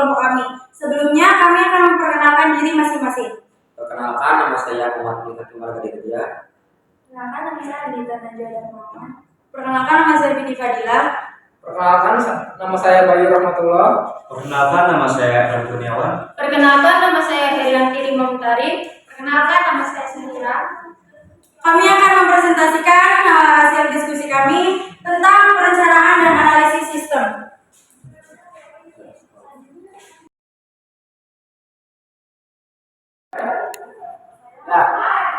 kelompok kami. Sebelumnya kami akan memperkenalkan diri masing-masing. Perkenalkan, nama saya Muhammad Nikatul Margaretya. Perkenalkan, nama saya Anita Najwa Muhammad. Perkenalkan, nama saya Binti Fadila. Perkenalkan, nama saya Bayu Rahmatullah. Perkenalkan, nama saya Adi Kurniawan. Perkenalkan, nama saya Herianti Limamutari. Perkenalkan, nama saya Sahira. Kami akan mempresentasikan hasil diskusi kami tentang perencanaan dan analisis sistem. Ya,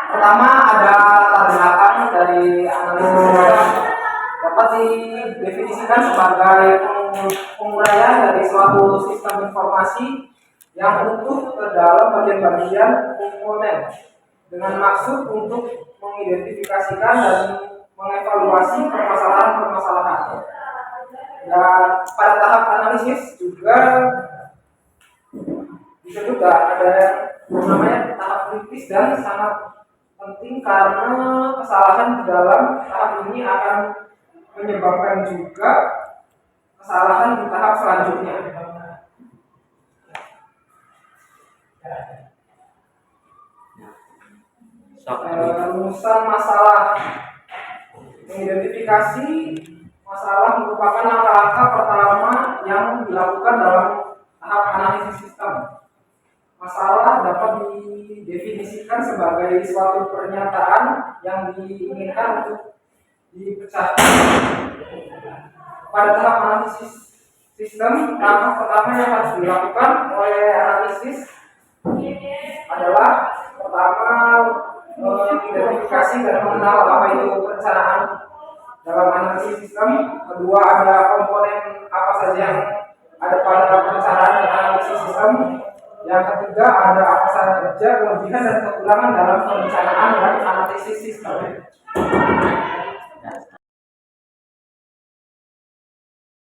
pertama ada latar belakang dari analisis sistem dapat didefinisikan sebagai penguraian dari suatu sistem informasi yang utuh ke dalam bagian-bagian komponen dengan maksud untuk mengidentifikasikan dan mengevaluasi permasalahan-permasalahan. Dan pada tahap analisis juga ada namanya tahap kritis dan sangat penting karena kesalahan di dalam tahap ini akan menyebabkan juga kesalahan di tahap selanjutnya. Rumusan masalah mengidentifikasi masalah merupakan langkah-langkah pertama yang dilakukan dalam tahap analisis sistem. Masalah dapat didefinisikan sebagai suatu pernyataan yang diinginkan untuk dipecahkan. Pada tahap analisis sistem, langkah pertama yang harus dilakukan oleh analisis adalah pertama mengidentifikasi dan mengenal apa itu perencanaan dalam analisis sistem. Kedua, ada komponen apa saja yang ada pada perencanaan dan analisis sistem. Yang ketiga, ada apa saja kelebihan dan kekurangan dalam perencanaan dan analisis sistem.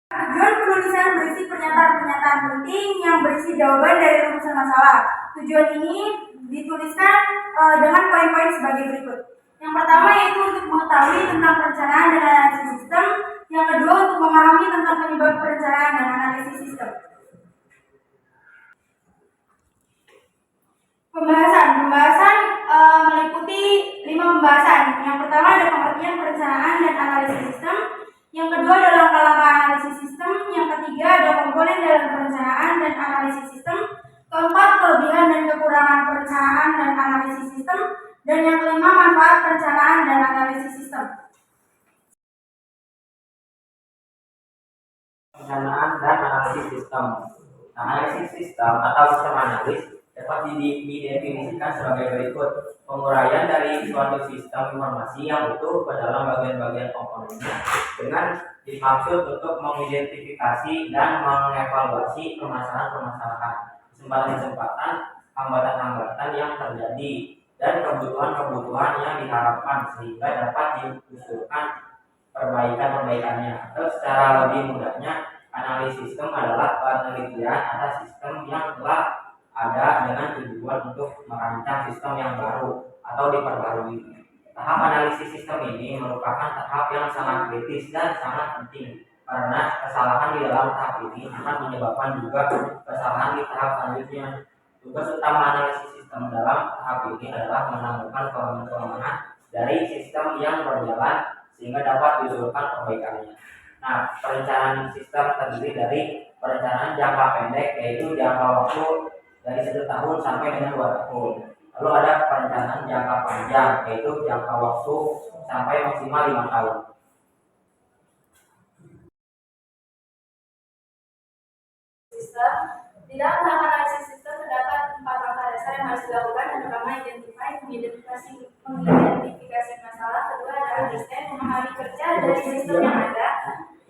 Tujuan penulisan berisi pernyataan-pernyataan penting yang berisi jawaban dari rumusan masalah. Tujuan ini dituliskan dengan poin-poin sebagai berikut. Yang pertama yaitu untuk mengetahui tentang perencanaan dan analisis sistem. Yang kedua untuk memahami tentang penyebab perencanaan dan analisis sistem. Pembahasan meliputi 5 pembahasan. Yang pertama ada pengertian perencanaan dan analisis sistem. Yang kedua adalah langkah-langkah analisis sistem. Yang ketiga ada komponen dalam perencanaan dan analisis sistem. Keempat, kelebihan dan kekurangan perencanaan dan analisis sistem. Dan yang kelima, manfaat perencanaan dan analisis sistem. Perencanaan dan analisis sistem. Nah, analisis sistem atau sistem analis dapat didefinisikan sebagai berikut: penguraian dari suatu sistem informasi yang utuh ke dalam bagian-bagian komponennya dengan dimaksud untuk mengidentifikasi dan mengevaluasi permasalahan-permasalahan, kesempatan-kesempatan, hambatan-hambatan yang terjadi, dan kebutuhan-kebutuhan yang diharapkan sehingga dapat diusulkan perbaikan-perbaikannya. Atau secara lebih mudahnya, analisis sistem adalah penelitian atas sistem yang telah ada dengan tujuan untuk merancang sistem yang baru atau diperbarui. Tahap analisis sistem ini merupakan tahap yang sangat kritis dan sangat penting karena kesalahan di dalam tahap ini akan menyebabkan juga kesalahan di tahap selanjutnya. Tugas utama analisis sistem dalam tahap ini adalah menemukan kelemahan dari sistem yang berjalan sehingga dapat diusulkan perbaikannya. Nah, perencanaan sistem terdiri dari perencanaan jangka pendek, yaitu jangka waktu dari 1 tahun sampai dengan 2 tahun. Lalu ada perencanaan jangka panjang, yaitu jangka waktu sampai maksimal 5 tahun. Sistem. Di dalam tahap analisis sistem terdapat 4 langkah dasar yang harus dilakukan. Yang pertama, mengidentifikasi masalah. Kedua, ada understand, memahami kerja dari sistem yang ada.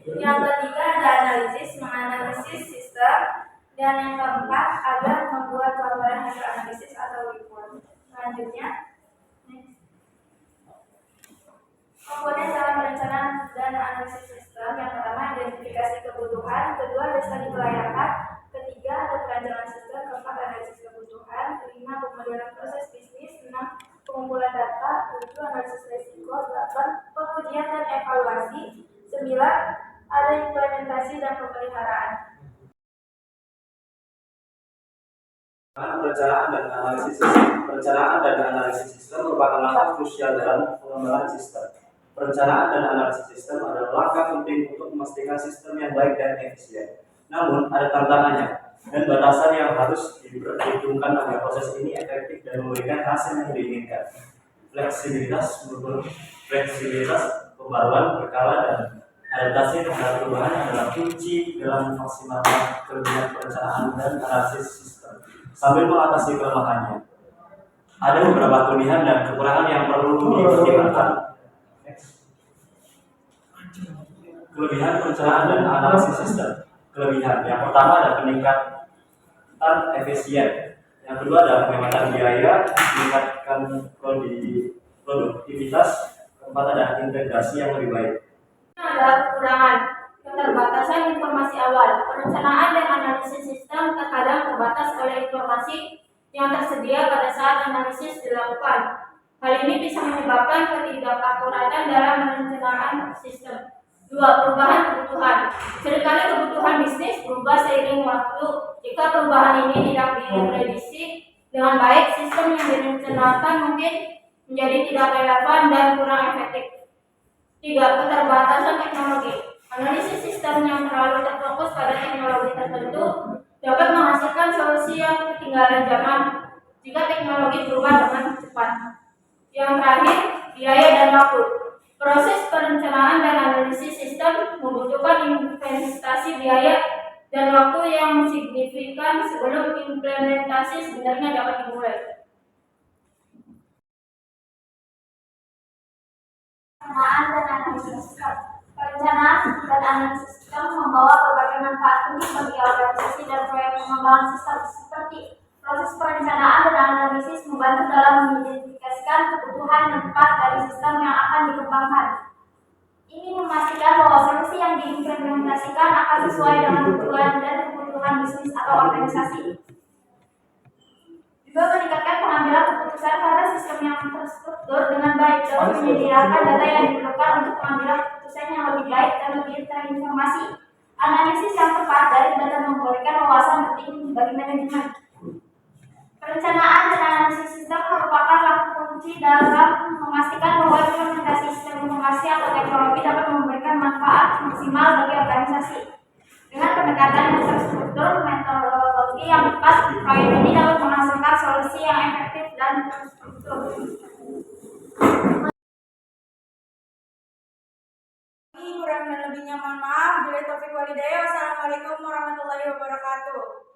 Yang ketiga, ada analisis, menganalisis sistem. Dan yang keempat, ada membuat laporan hasil analisis atau report. Selanjutnya, komponen dalam perencanaan dan analisis sistem. Yang pertama, identifikasi kebutuhan. Kedua, ada studi kelayakan. Ketiga, ada perencanaan sistem. Keempat, analisis kebutuhan. Kelima, pemodelan proses bisnis. 6, pengumpulan data. 7, analisis risiko. 8, pengujian dan evaluasi. 9, ada implementasi dan pemeliharaan. Perencanaan dan analisis sistem. Perencanaan dan analisis sistem merupakan langkah krusial dalam pengembangan sistem. Perencanaan dan analisis sistem adalah langkah penting untuk memastikan sistem yang baik dan efisien. Namun, ada tantangannya dan batasan yang harus diperhitungkan agar proses ini efektif dan memberikan hasil yang diinginkan. Fleksibilitas, pembaruan berkala dan adaptasi terhadap perubahan adalah kunci dalam maksimalkan kelebihan perencanaan dan analisis sistem sambil mengatasi kelemahannya. Ada beberapa kelebihan dan kekurangan yang perlu dipertimbangkan. Kelebihan perencanaan dan analisis sistem. Kelebihan yang pertama adalah peningkatan efisien. Yang kedua adalah penghematan biaya, meningkatkan produktivitas, keempat adalah integrasi yang lebih baik. Adalah kekurangan, keterbatasan informasi awal. Perencanaan dan analisis sistem terkadang terbatas oleh informasi yang tersedia pada saat analisis dilakukan. Hal ini bisa menyebabkan ketidakakuratan dalam perencanaan sistem. 2. Perubahan kebutuhan. Seringkali kebutuhan bisnis berubah seiring waktu. Jika perubahan ini tidak diprediksi dengan baik, sistem yang direncanakan mungkin menjadi tidak relevan dan kurang efektif. 3. Keterbatasan teknologi. Analisis sistem yang terlalu terfokus pada teknologi tertentu dapat menghasilkan solusi yang ketinggalan zaman jika teknologi berubah dengan cepat. Yang terakhir, biaya dan waktu. Proses perencanaan dan analisis sistem membutuhkan investasi biaya dan waktu yang signifikan sebelum implementasi sebenarnya dapat dimulai. Perencanaan dan analisis sistem. Perencanaan dan analisis sistem membawa berbagai manfaat penting bagi organisasi dan proyek pengembangan sistem, seperti proses perencanaan dan analisis membantu dalam mengidentifikasikan kebutuhan yang tepat dari sistem yang akan dikembangkan. Ini memastikan bahwa solusi yang diimplementasikan akan sesuai dengan tujuan dan kebutuhan bisnis atau organisasi. Juga meningkatkan pengambilan keputusan karena sistem yang terstruktur dengan baik dapat menyediakan data yang diperlukan untuk pengambilan keputusan yang lebih baik dan lebih terinformasi. Analisis yang tepat dari data memberikan wawasan penting bagi manajemen. Perencanaan dan analisis sistem merupakan langkah kunci dalam memastikan bahwa implementasi sistem informasi atau teknologi dapat memberikan manfaat maksimal bagi organisasi. Dengan pendekatan yang terstruktur, metodologi yang tepat, proyek ini dapat menghasilkan solusi yang efektif dan terstruktur. Kurang dan lebihnya mohon maaf. Bila taufiq walhidayah. Wassalamualaikum warahmatullahi wabarakatuh.